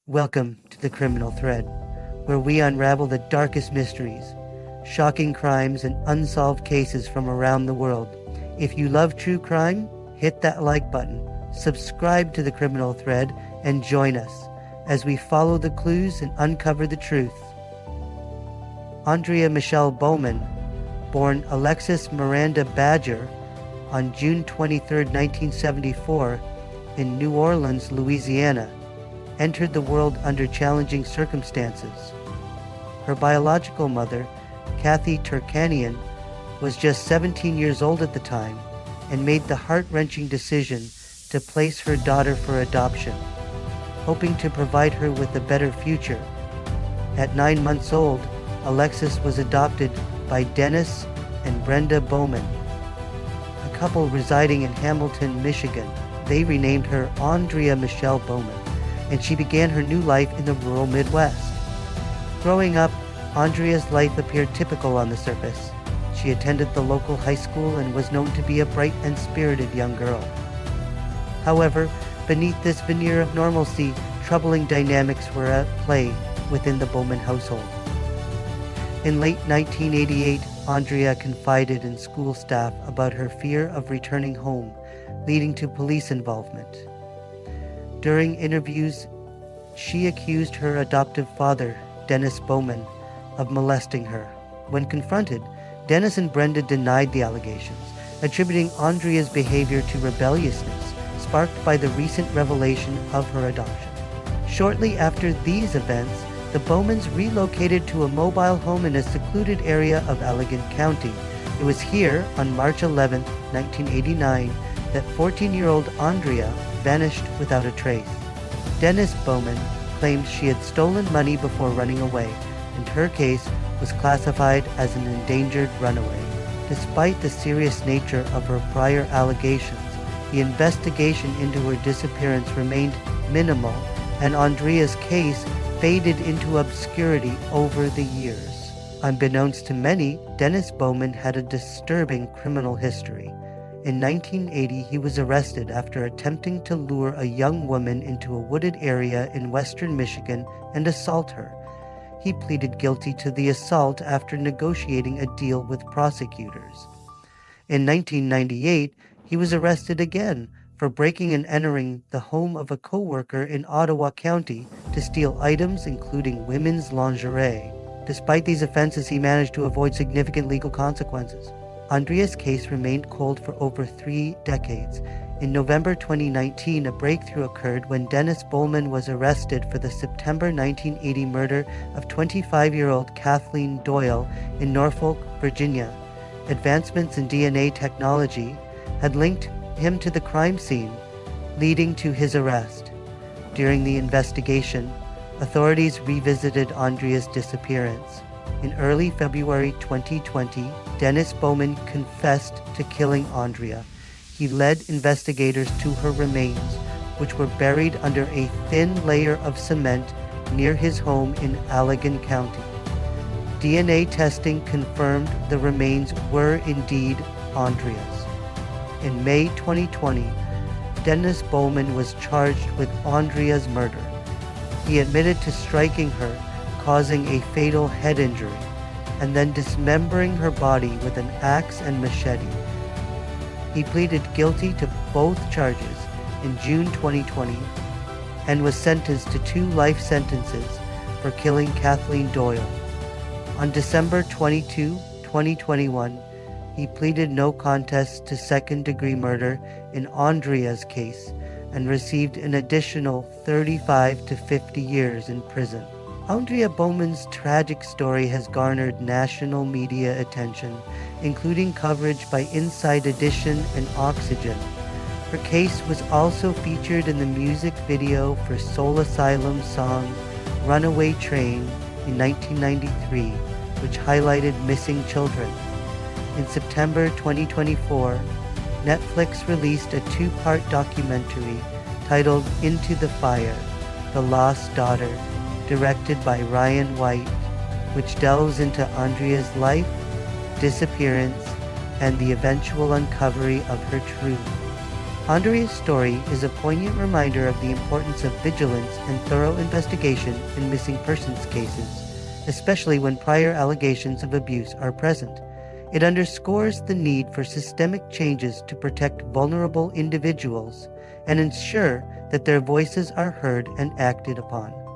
Welcome to the Criminal Thread, where we unravel the darkest mysteries, shocking crimes, and unsolved cases from around the world. If you love true crime, hit that like button, subscribe to the Criminal Thread, and join us as we follow the clues and uncover the truth. Aundria Michelle Bowman, born Alexis Miranda Badger on June 23, 1974, in New Orleans, Louisiana, entered the world under challenging circumstances. Her biological mother, Kathy Turkanian, was just 17 years old at the time and made the heart-wrenching decision to place her daughter for adoption, hoping to provide her with a better future. At 9 months old, Alexis was adopted by Dennis and Brenda Bowman, a couple residing in Hamilton, Michigan. They renamed her Aundria Michelle Bowman, and she began her new life in the rural Midwest. Growing up, Aundria's life appeared typical on the surface. She attended the local high school and was known to be a bright and spirited young girl. However, beneath this veneer of normalcy, troubling dynamics were at play within the Bowman household. In late 1988, Aundria confided in school staff about her fear of returning home, leading to police involvement. During interviews, she accused her adoptive father, Dennis Bowman, of molesting her. When confronted, Dennis and Brenda denied the allegations, attributing Aundria's behavior to rebelliousness sparked by the recent revelation of her adoption. Shortly after these events, the Bowmans relocated to a mobile home in a secluded area of Allegan County. It was here, on March 11, 1989, that 14-year-old Aundria vanished without a trace. Dennis Bowman claimed she had stolen money before running away, and her case was classified as an endangered runaway. Despite the serious nature of her prior allegations, the investigation into her disappearance remained minimal, and Aundria's case faded into obscurity over the years. Unbeknownst to many, Dennis Bowman had a disturbing criminal history. In 1980, he was arrested after attempting to lure a young woman into a wooded area in western Michigan and assault her. He pleaded guilty to the assault after negotiating a deal with prosecutors. In 1998, he was arrested again for breaking and entering the home of a co-worker in Ottawa County to steal items including women's lingerie. Despite these offenses, he managed to avoid significant legal consequences. Aundria's case remained cold for over 3 decades. In November 2019, a breakthrough occurred when Dennis Bowman was arrested for the September 1980 murder of 25-year-old Kathleen Doyle in Norfolk, Virginia. Advancements in DNA technology had linked him to the crime scene, leading to his arrest. During the investigation, authorities revisited Aundria's disappearance. In early February 2020, Dennis Bowman confessed to killing Aundria. He led investigators to her remains, which were buried under a thin layer of cement near his home in Allegan County. DNA testing confirmed the remains were indeed Aundria's. In May 2020, Dennis Bowman was charged with Aundria's murder. He admitted to striking her, causing a fatal head injury, and then dismembering her body with an axe and machete. He pleaded guilty to both charges in June 2020 and was sentenced to 2 life sentences for killing Kathleen Doyle. On December 22, 2021, he pleaded no contest to second-degree murder in Aundria's case and received an additional 35 to 50 years in prison. Aundria Bowman's tragic story has garnered national media attention, including coverage by Inside Edition and Oxygen. Her case was also featured in the music video for Soul Asylum's song Runaway Train in 1993, which highlighted missing children. In September 2024, Netflix released a 2-part documentary titled Into the Fire: The Lost Daughter, directed by Ryan White, which delves into Aundria's life, disappearance, and the eventual uncovery of her truth. Aundria's story is a poignant reminder of the importance of vigilance and thorough investigation in missing persons cases, especially when prior allegations of abuse are present. It underscores the need for systemic changes to protect vulnerable individuals and ensure that their voices are heard and acted upon.